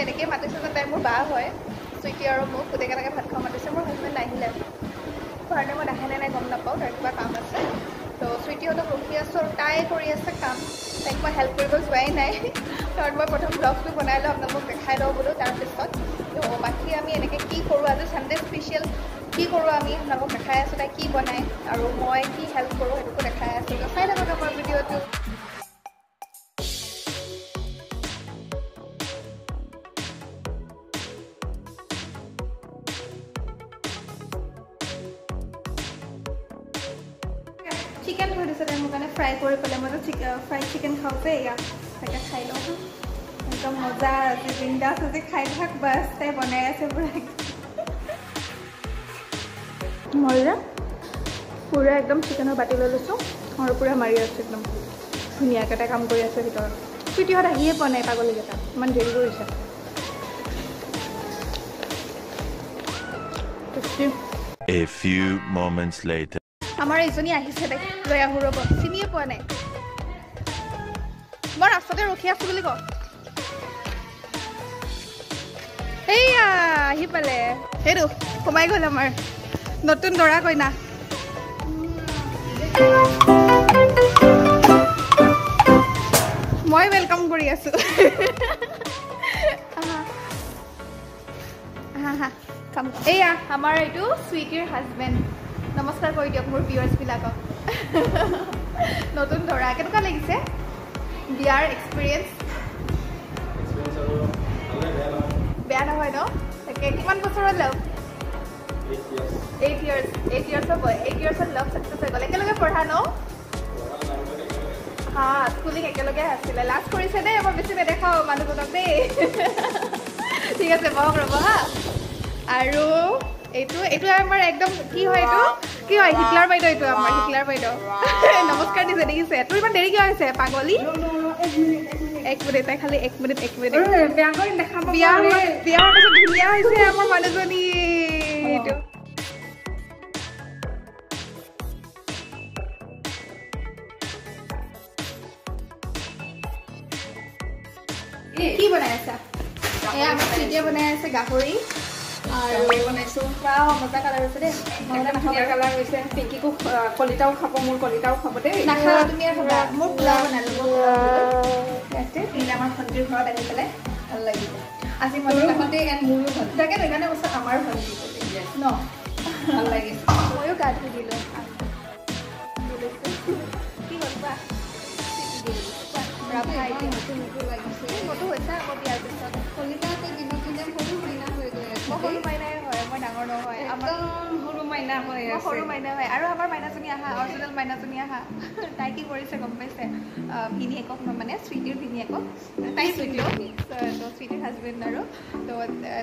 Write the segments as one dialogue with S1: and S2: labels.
S1: এনেকৈ মাতিছে যে তাই মোৰ বা হয় চুইটি আৰু মোক গোটেইকেইটাকে ভাত খাব মাতিছে মোৰ হাজবেণ্ড নাহিলে কাৰণে মই নাহে নাই গম নাপাওঁ তাৰ কিবা কাম আছে তো চুইটিহঁতক ৰখি আছোঁ আৰু তাই কৰি আছে কাম তাইক মই হেল্প কৰিব যোৱাই নাই কাৰণ মই প্ৰথম ব্লগটো বনাই লওঁ আপোনালোকক দেখাই লওঁ বোলো তাৰপিছত তো বাকী আমি এনেকৈ কি কৰোঁ আজি ছানডে স্পেচিয়েল কি কৰোঁ আমি আপোনালোকক দেখাই আছোঁ তাই কি বনায় আৰু মই কি হেল্প কৰোঁ সেইটোকো দেখাই আছোঁ তো চাই থাকক আমাৰ ভিডিঅ'টো চিকেন থৈ দিছে তাই মোৰ কাৰণে ফ্ৰাই কৰি পেলাই মই যে ফ্ৰাইড চিকেন খাওঁতে এয়া তাকে খাই লওঁ একদম মজা আজি বিন্দাছ আজি খাই থাক বাছ তাই বনাই আছে পুৰা মই যে পুৰা একদম চিকেনৰ বাতি লৈ লৈছোঁ আৰু পুৰা মাৰি আছোঁ একদম ধুনীয়াকৈ তাই কাম কৰি আছে ভিতৰত চুইটিহঁত আহিয়ে পোৱা নাই পাগলীকেইটা ইমান দেৰি কৰিছে
S2: A few moments later
S1: আমাৰ এইজনী আহিছে তাইক লৈ আহোঁ ৰ'ব চিনিয়ে পোৱা নাই মই ৰাস্তাতে ৰখি আছোঁ বুলি কওঁ এইয়া আহি পালে সেইটো সোমাই গ'ল আমাৰ নতুন দৰা কইনা মই ৱেলকাম কৰি আছোঁ এইয়া আমাৰ এইটো চুইটিৰ হাজবেণ্ড নমস্কাৰ কৰি দিয়ক মোৰ ভিউৱাৰ্ছবিলাকক নতুন দৰা কেনেকুৱা লাগিছে বিয়াৰ এক্সপিৰিয়েঞ্চ বেয়া নহয় ন তাকে কিমান বছৰত লভ 8 years হ'ব 8 yearsত লভ ছাকচেছ হৈ গ'ল একেলগে পঢ়া ন হা স্কুলিং একেলগে আছিলে লাষ্ট কৰিছে দেই মই বেছি নেদেখাওঁ মানুহজনক দেই ঠিক আছে বহক ৰ'ব হা আৰু এইটো আমাৰ একদম কি হয় এইটো কি হয় হিটলাৰ বাইদেউ এইটো আমাৰ হিটলাৰ বাইদেউ নমস্কাৰ দিছে দেখিছে তোৰ ইমান দেৰি কিয় হৈছে পাগলী 1 মিনিট তাই খালি 1 মিনিট বিয়া হোৱাৰ পাছত ধুনীয়া হৈছে আমাৰ মানুহজনী এইটো কি বনাই আছা এয়া আমাৰ চুইটিয়ে বনাই আছে গাহৰি আৰু বনাইছোঁ মজা কালাৰ হৈছে দেই ধুনীয়া কালাৰ হৈছে পিংকিকো কলিতাও খাব মোৰ কলিতাও খাব দেই নাখাবা তুমি খাবা মোৰ পোলাও বনালোঁ ইয়াতে আমাৰ ভণ্টিৰ ঘৰত আনি পেলাই ভাল লাগিব আজি মই ভণ্টি এণ্ড মোৰো ভণ্টি তাকে সেইকাৰণে কৈছে আমাৰ ভণ্টি ন ভাল লাগিছে ময়ো গা ধুই দিলোঁ কি হ'ল কোৱা মতো হৈছে আকৌ বিয়াৰ পিছত কলিতাতে দিনক দিনে সৰু মাইনা হৈ গৈ আছে সৰু মাইনাই হয় মই ডাঙৰ নহয় একদম সৰু মাইনা হয় আৰু আমাৰ মাইনাজনী আহা অৰিজিনেল মাইনাজনী আহা তাই কি কৰিছে গম পাইছে ভিনিয়েকক মানে চুইটিৰ ভিনিয়েকক তাই চুইটিৰ হাজবেণ্ড আৰু তো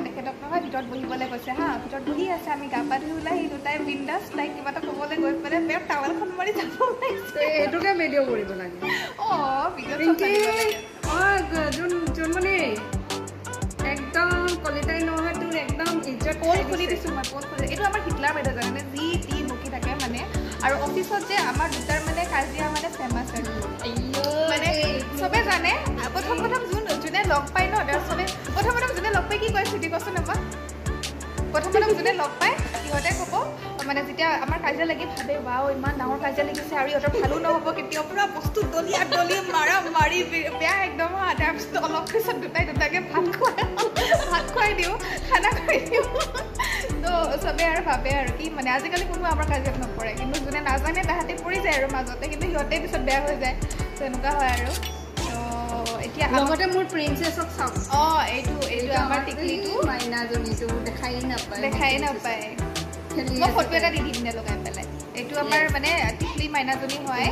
S1: তেখেতক নহয় ভিতৰত বহিবলৈ কৈছে হা ভিতৰত বহি আছে আমি গা পা ধুই ওলাই আহিলোঁ তাই বিন্দাছ তাইক কিবা এটা ক'বলৈ গৈ পেলাই বেয়া টাৱেলখন মাৰি যাব ওলাইছে এইটোকে ভিডিঅ' কৰিব লাগে যোন মানে একদম কলিতাই নহয় তোৰ একদম ইজ্জত পোল খুলি দিছোঁ মই পোল খুলি এইটো আমাৰ হিটলাৰ বাইদেউ জানে যি টি বকি থাকে মানে আৰু অফিচত যে আমাৰ দুটাৰ মানে কাজিয়া মানে ফেমাছ আৰু মানে চবে জানে প্ৰথম যোনে লগ পায় ন চবে প্ৰথম যোনে লগ পায় কি কয় চুটি কচোন আমাক প্ৰথম যোনে লগ পায় সিহঁতে ক'ব মানে যেতিয়া আমাৰ কাজিয়া লাগি ভাবে ৱাও ইমান ডাঙৰ কাজিয়া লাগিছে আৰু ইহঁতৰ ভালো নহ'ব কেতিয়াও পুৰা বস্তু দলি মাৰি বেয়া একদম তাৰপিছত অলপ পিছত দুটাকে ভাত খুৱাই দিওঁ খানা খুৱাই দিওঁ তো চবে আৰু ভাবে আৰু কি মানে আজিকালি কোনো আমাৰ কাজিয়াত নপৰে কিন্তু যোনে নাজানে তাহাঁতে পৰি যায় আৰু মাজতে কিন্তু সিহঁতে পিছত বেয়া হৈ যায় তো এনেকুৱা হয় আৰু এতিয়া লগতে মোৰ প্ৰিন্সেছক চাওক এইটো আমাৰ টিকলিটো মাইনাজনীটো দেখাই নাপায় মই ফটো এটা দি দিম নে লগাই পেলাই এইটো আমাৰ মানে টিকলি মাইনাজনী হয়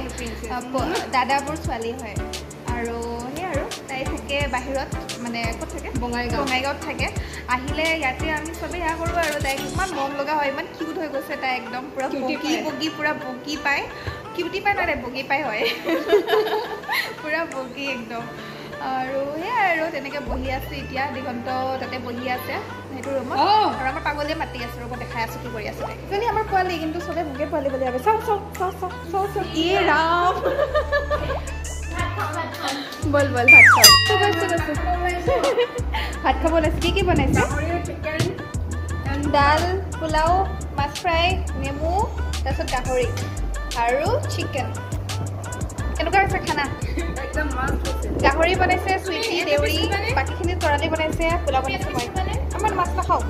S1: দাদাবোৰ ছোৱালী হয় আৰু সেই আৰু তাই থাকে বাহিৰত মানে ক'ত থাকে বঙাইগাঁৱত থাকে আহিলে ইয়াতে আমি চবেই সেয়া কৰোঁ আৰু তাইক ইমান মৰম লগা হয় ইমান কিউট হৈ গৈছে তাই একদম পূৰা বগী পূৰা বগী পায় কিউটি পায় নাই বগী পায় হয় পূৰা বগী একদম আৰু সেয়াই আৰু তেনেকৈ বহি আছে এতিয়া দিগন্ত তাতে বহি আছে সেইটো ৰুমত আৰু আমাৰ পাগলীয়ে মাতি আছে ৰ'ব দেখাই আছোঁ কি কৰি আছে তাই একচুৱেলি আমাৰ পোৱালি কিন্তু চবে মোকে পোৱালি বুলি ভাবে চাওক ইয়ে ৰাম বল বল ভাত খাওঁ ভাত খাব ওলাইছে কি বনাইছে দাল পোলাও মাছ ফ্ৰাই নেমু তাৰপিছত গাহৰি আৰু চিকেন কেনেকুৱা হৈছে খানা একদম গাহৰি বনাইছে চুইটি দেউৰী বাকীখিনি তৰালি বনাইছে পোলাও বনাইছে মই আমাৰ মাছ নাখাওঁ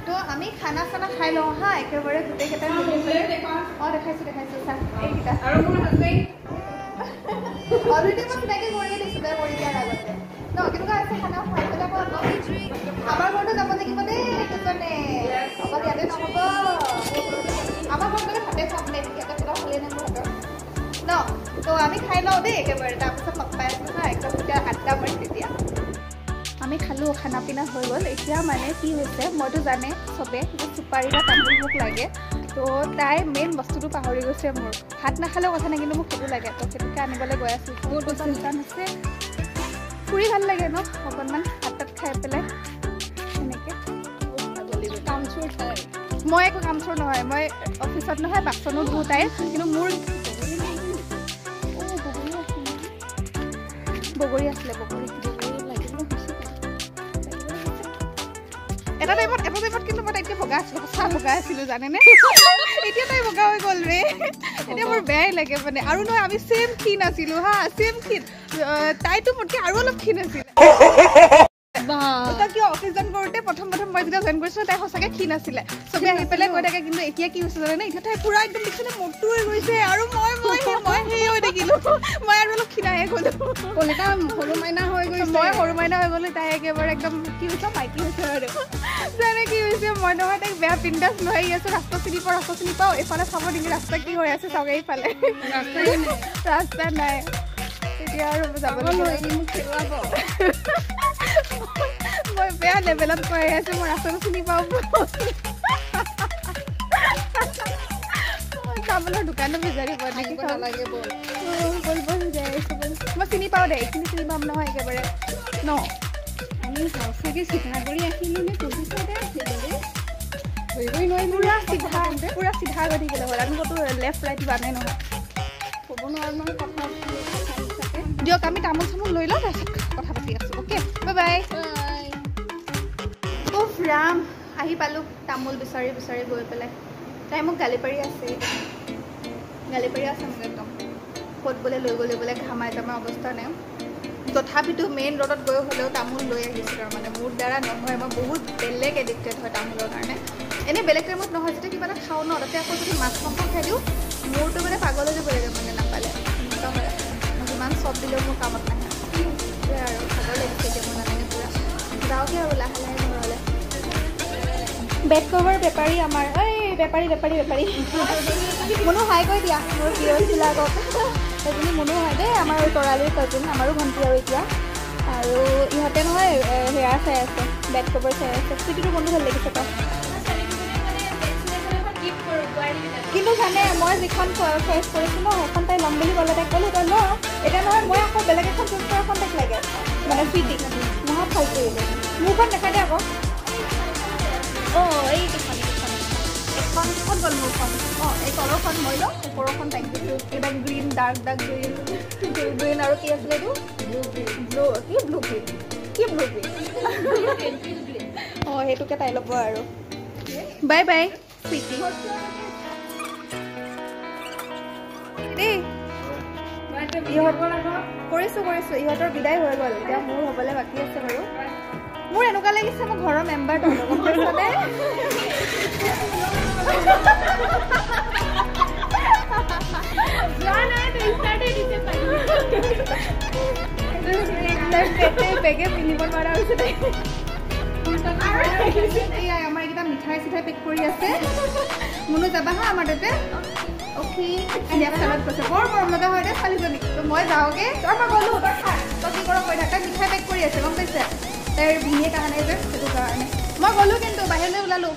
S1: তো আমি খানা চানা খাই লওঁ হা একেবাৰে গোটেইকেইটা অঁ দেখাইছোঁ চা এইকেইটা আৰু মোৰ হাজবেণ্ড অলৰেডি মই চিনাকি কৰিয়ে দিছোঁ দে কৰি দিয়াৰ আগতে ন কেনেকুৱা আছে খানা খাই পেলাই আমাৰ ঘৰতো যাব লাগিব দেই দুজনে অকল ইয়াতে নহ'ব আমাৰ ঘৰত গ'লে ভাতে খাম দেই ইয়াতে পেলাই হ'লে নে মোৰ হাতত ন তো আমি খাই লওঁ দেই একেবাৰে তাৰপিছত লগ পাই আছোঁ হা একদম তেতিয়া 8টা মান তেতিয়া আমি খালোঁ খানা পিনা হৈ গ'ল এতিয়া মানে কি হৈছে মইতো জানে চবে যে চুপাৰী বা তামোল মোক লাগে তো তাই মেইন বস্তুটো পাহৰি গৈছে মোৰ ভাত নাখালেও কথা নাই কিন্তু মোক সেইটো লাগে তো সেইটোকে আনিবলৈ গৈ আছোঁ বহুত বস্তু দোকান আছে ফুৰি ভাল লাগে ন অকণমান ভাত তাত খাই পেলাই সেনেকৈ কাম চোৰ খাই মই একো কাম চোৰ নহয় মই অফিচত নহয় বাচনো ধুওঁ তাইৰ কিন্তু মোৰ বগৰী আছিলে বগৰী এটা টাইমত কিন্তু মই তাইতকৈ বগা আছিলোঁ সঁচা বগা আছিলোঁ জানেনে এতিয়া তাই বগা হৈ গ'ল ৰে এতিয়া মোৰ বেয়াই লাগে মানে আৰু নহয় আমি ছেম ক্ষীণ আছিলোঁ হা ছেম ক্ষীণ তাইতো মোতকৈ আৰু অলপ ক্ষীণ আছিলে কিয় অফিচ জইন কৰোঁতে প্ৰথম মই যেতিয়া জইন কৰিছিলোঁ তাই সঁচাকৈ ক্ষীণ আছিলে চবে আহি পেলাই কৈ থাকে কিন্তু এতিয়া কি হৈছে জানে এতিয়া তাই পূৰা একদম দেখিছিলে মটো হৈ গৈছে আৰু মই সেই হৈ থাকিলোঁ মই আৰু অলপ ক্ষীণাহে গ'লোঁ কলিতা সৰু মাইনা হৈ গৈছে মই সৰু মাইনা হৈ গ'লোঁ তাই একেবাৰে একদম কি হৈছে মাইকী হৈছে আৰু জানে কি হৈছে মই নহয় তাইক বেয়া পিন্দাজ লৈ আহি আছোঁ ৰাস্তা চিনি পাওঁ এইফালে চাব নেকি ৰাস্তা কি হৈ আছে চাওক এইফালে ৰাস্তা নাই এতিয়া আৰু যাব মই বেয়া লেভেলত কৈ আছোঁ মই ৰাস্তাটো চিনি পাওঁ চাবলৈ দোকানো বিচাৰি পোৱা নেকি নালাগে বল মই চিনি পাওঁ দে এইখিনি চিনি পাম নহয় একেবাৰে ন আমি চাগে চিধা কৰি আহিলোঁ নে পুৰা চিধা গৈ থাকিলে হ'ল আমি ক'তো লেফ্ট ৰাইট যোৱা নাই নহয় ক'ব নোৱাৰোঁ নহয় কথা দিয়ক আমি তামোল চামোল লৈ লওঁ তাৰপিছত কথা পাতি আছোঁ অ'কে বাই বাই উফ ৰাম আহি পালোঁ তামোল বিচাৰি গৈ পেলাই তাই মোক গালি পাৰি আছে মোক একদম ক'ত বোলে লৈ গ'লে বোলে ঘামাই জামাই অৱস্থা নাই তথাপিতো মেইন ৰোডত গৈ হ'লেও তামোল লৈ আহিছোঁ আৰু মানে মোৰ দ্বাৰা নহয় মই বহুত বেলেগ এডিক্টেড হয় তামোলৰ কাৰণে এনেই বেলেগ টাইমত নহয় যেতিয়া কিবা এটা খাওঁ ন তাতে আকৌ যদি মাছ মাংস খাই দিওঁ মোৰতো মানে পাগল হৈ যাব লাগে মানে নাপালে এনেকুৱা হয় যিমান চব দিলেও মোৰ কামত নাহে আৰু খাব লাগিছে এতিয়া মোৰ নালাগে পূৰা যাওঁগৈ আৰু লাহে ঘৰলৈ বেড কভাৰ বেপাৰী আমাৰ এই বেপাৰী মনো হাই কৈ দিয়া মোৰ প্ৰিয় বিলাকক সেইজনী মনো হয় দেই আমাৰ তৰালিৰ কাজিন আমাৰো ভণ্টি আৰু এতিয়া আৰু ইহঁতে নহয় হেয়াৰ চাই আছে বেড কভাৰ চাই আছে চুটিটো মনো ভাল লাগিছে তাত কিন্তু জানে মই যিখন চইচ কৰিছোঁ ন সেইখন তাই ল'ম বুলি ক'লে তাইক ক'লোঁ তই ল এতিয়া নহয় মই আকৌ বেলেগ এখন চুজ কৰা এখন তাইক লাগে মানে চুইটি নহয় ভাল কৰিলে মোৰখন দেখাই দে আকৌ অঁ এই এখন গ'ল মোৰখন অঁ এই তলৰখন মই লওঁ ওপৰখন তাইক দিছোঁ একদম গ্ৰীণ ডাৰ্ক গ্ৰীণ আৰু কি আছিলে এইটো ব্লু গ্ৰীণ অঁ সেইটোকে তাই ল'ব আৰু বাই বাই চুইটি দেই কৰিছোঁ ইহঁতৰ বিদায় হৈ গ'ল এতিয়া মোৰ হ'বলৈ বাকী আছে বাৰু মোৰ এনেকুৱা লাগিছে মই ঘৰৰ মেম্বাৰ বেগে পিন্ধিব নোৱাৰা হৈছে আমাৰ এইকেইটা মিঠাই চিঠাই পেক কৰি আছে মুনু যাবা হা আমাৰ তাতে অ'কে চালাদ কৈছে বৰ মৰম লগা হয় দে ছোৱালীজনী তো মই যাওঁগৈ তই মই গ'লোঁ তই খা তই কি কৰ কৈ থাক তাই মিঠাই পেক কৰি আছে গম পাইছে তাইৰ ভিনিয়েক অহা নাই যে সেইটো কাৰণে মই গ'লোঁ কিন্তু বাহিৰলৈ ওলালোঁ